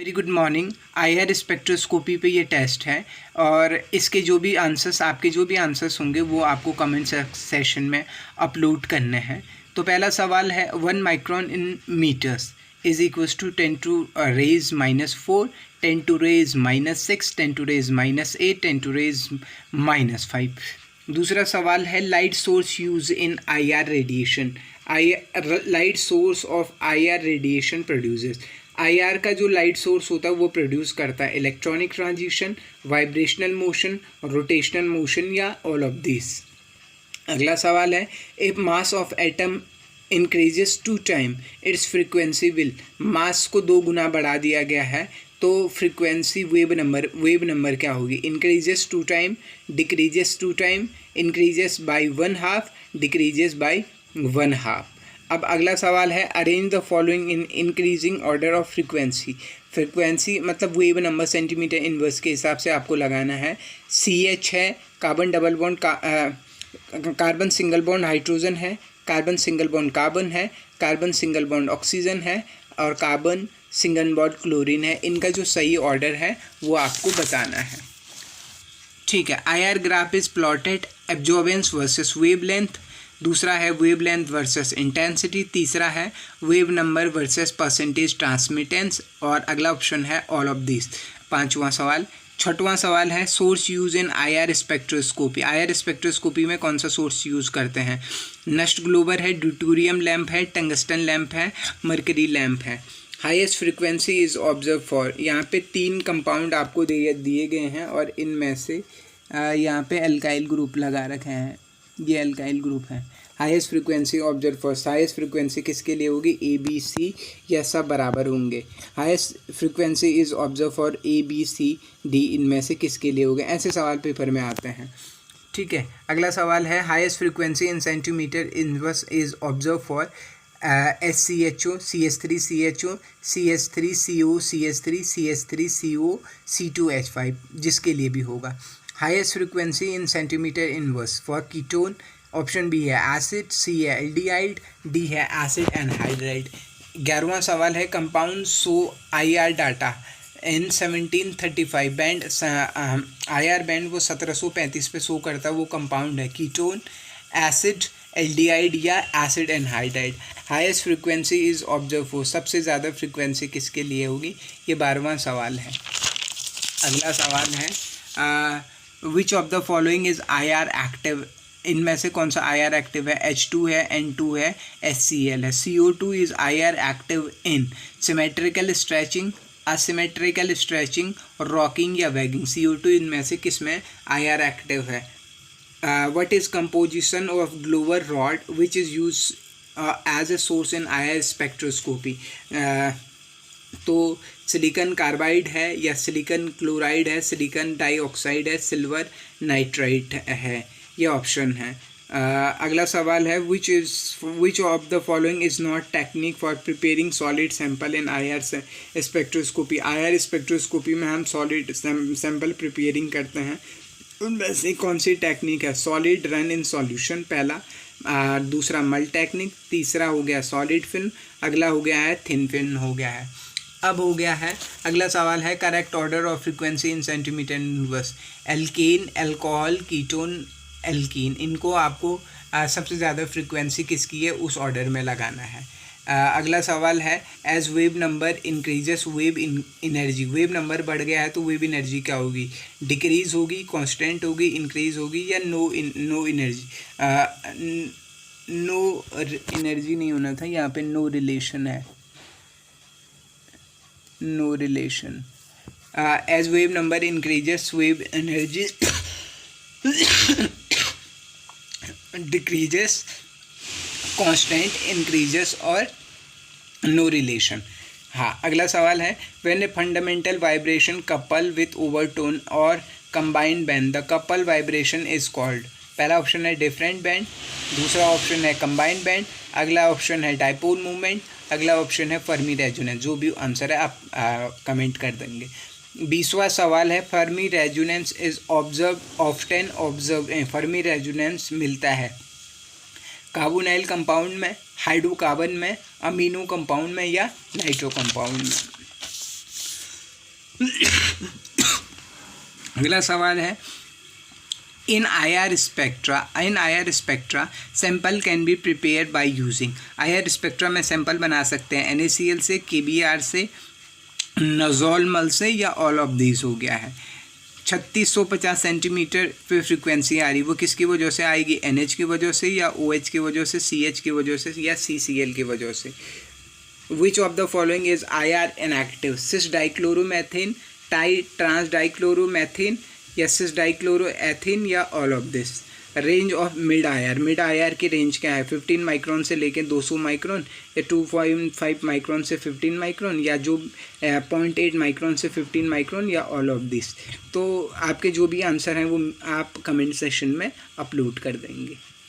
Very good morning. IR spectroscopy पे ये test है और इसके जो भी आंसर्स होंगे वो आपको कमेंट सेशन में अपलोड करने हैं। तो पहला सवाल है 1 micron in meters is equals to 10 to raise -4, 10 to raise -6, 10 to raise -8, 10 to raise -5। दूसरा सवाल है light source use in IR radiation. Light source of IR radiation produces. IR का जो लाइट सोर्स होता है वो प्रोड्यूस करता है electronic transition, vibrational motion, rotational motion या ऑल ऑफ दिस। अगला सवाल है if mass of atom increases 2 time its frequency will. Mass को 2 गुना बढ़ा दिया गया है तो फ्रीक्वेंसी वेव नंबर क्या होगी? Increases 2 time, decreases 2 time, increases by 1/2, decreases by 1/2। अब अगला सवाल है arrange the following in increasing order of frequency. Frequency मतलब वेव नंबर सेंटीमीटर इनवर्स के हिसाब से आपको लगाना है। CH है, carbon double bond carbon single bond hydrogen है, कार्बन सिंगल बॉन्ड कार्बन है, कार्बन सिंगल बॉन्ड ऑक्सीजन है और कार्बन सिंगल बॉन्ड क्लोरीन है। इनका जो सही ऑर्डर है वो आपको बताना है। ठीक है, IR graph is plotted absorbance versus wavelength. दूसरा है वेवलेंथ वर्सेस इंटेंसिटी। तीसरा है wave number versus percentage transmittance और अगला ऑप्शन है ऑल ऑफ दिस। पांचवा सवाल। छठवां सवाल है source use in IR spectroscopy. IR spectroscopy में कौन सा सोर्स यूज़ करते हैं? नस्ट ग्लोबर है, ड्यूटेरियम लैंप है, टंगस्टन लैंप है, मर्करी लैंप है। Highest frequency is observe for. यहाँ पे 3 कंपाउंड आपको दिए गए हैं और इनमें से यहाँ पे एल्काइल ग्रुप लगा रखे हैं, ये एल्काइल ग्रुप है। Highest frequency observe for, highest frequency किसके लिए होगी? ABC या सब बराबर होंगे। Highest frequency is observe for ABCD, इनमें से किसके लिए होगा? ऐसे सवाल पेपर में आते हैं। ठीक है, अगला सवाल है highest frequency in centimeter inverse is observe for SCHO, CH3CHO, CH3CO, CH3, CH3CO, C2H5, जिसके लिए भी होगा। Highest frequency in centimeter inverse for ketone, option B है एसिड, सी है एल्डिहाइड, डी है एसिड एनहाइड्राइड। 11वां सवाल है compound so IR data in 1735 band. IR band वो 1735 पे शो करता है, वो कंपाउंड है कीटोन, एसिड, एल्डिहाइड या acid anhydride. Highest frequency is observe for, सबसे ज़्यादा फ्रीक्वेंसी किसके लिए होगी? ये 12वां सवाल है। अगला सवाल है which of the following is IR active. इनमें से कौन सा आईआर एक्टिव है? H2 है, N2 है, HCl है। CO2 is IR active in symmetrical stretching, asymmetrical stretching, rocking या वैगिंग। CO2 इनमें से किस में आईआर एक्टिव है? What is composition of Globar rod which is use as a source in IR spectroscopy. तो silicon carbide है या silicon chloride है, सिलिकॉन डाइऑक्साइड है, सिल्वर नाइट्राइट है, ये ऑप्शन है। अगला सवाल है which of the following is not technique for preparing solid sample in IR spectroscopy. IR spectroscopy में हम सॉलिड सैंपल प्रिपेयरिंग करते हैं, उनमें से कौन सी टेक्निक है? सॉलिड रन इन सॉल्यूशन पहला, दूसरा मल्ट टेक्निक, तीसरा हो गया सॉलिड फिल्म, अगला हो गया है थिन फिल्म हो गया है। अब हो गया है अगला सवाल है correct order of frequency in centimeter inverse. Alkane, alcohol, ketone, alkene, इनको आपको सबसे ज़्यादा फ्रीक्वेंसी किसकी है उस ऑर्डर में लगाना है। अगला सवाल है as wave number increases wave energy. Wave number बढ़ गया है तो वेव एनर्जी क्या होगी? डिक्रीज होगी, कांस्टेंट होगी, इंक्रीज होगी या नो एनर्जी? नो एनर्जी नहीं होना था, यहाँ पे नो रिलेशन है, no relation. As wave number increases wave energy decreases, constant, increases और नो रिलेशन। हाँ, अगला सवाल है when a fundamental vibration couple with overtone और combined band the couple vibration is called. पहला ऑप्शन है डिफरेंट बैंड, दूसरा ऑप्शन है कंबाइंड बैंड, अगला ऑप्शन है डाइपोल मूवमेंट, अगला ऑप्शन है फर्मी रेजोनेंस। जो भी आंसर है आप कमेंट कर देंगे। 20वां सवाल है Fermi resonance is observe. Fermi resonance मिलता है कार्बोनाइल कंपाउंड में, हाइड्रोकार्बन में, अमीनो कंपाउंड में या नाइट्रो कंपाउंड में। अगला सवाल है इन IR spectra sample can be prepare by using. IR spectra में सैंपल बना सकते हैं NaCl से, KBr से, नज़ोलमल से, या ऑल ऑफ दीज हो गया है। 3650 सेंटीमीटर पे फ्रीक्वेंसी आ रही, वो किसकी वजह से आएगी? NH की वजह से, या OH की वजह से, CH की वजह से, या CCl की वजह से। Which of the following is IR inactive? Cis dichloromethene, trans dichloromethene, या सिस डाइक्लोरोएथिन, या all of this. Range of mid IR की रेंज क्या है? 15 माइक्रोन से लेकर 200 माइक्रोन, या 2.5 माइक्रोन से 15 माइक्रोन, या जो 0.8 माइक्रोन से 15 माइक्रोन, या ऑल ऑफ दिस। तो आपके जो भी आंसर हैं वो आप कमेंट सेक्शन में अपलोड कर देंगे।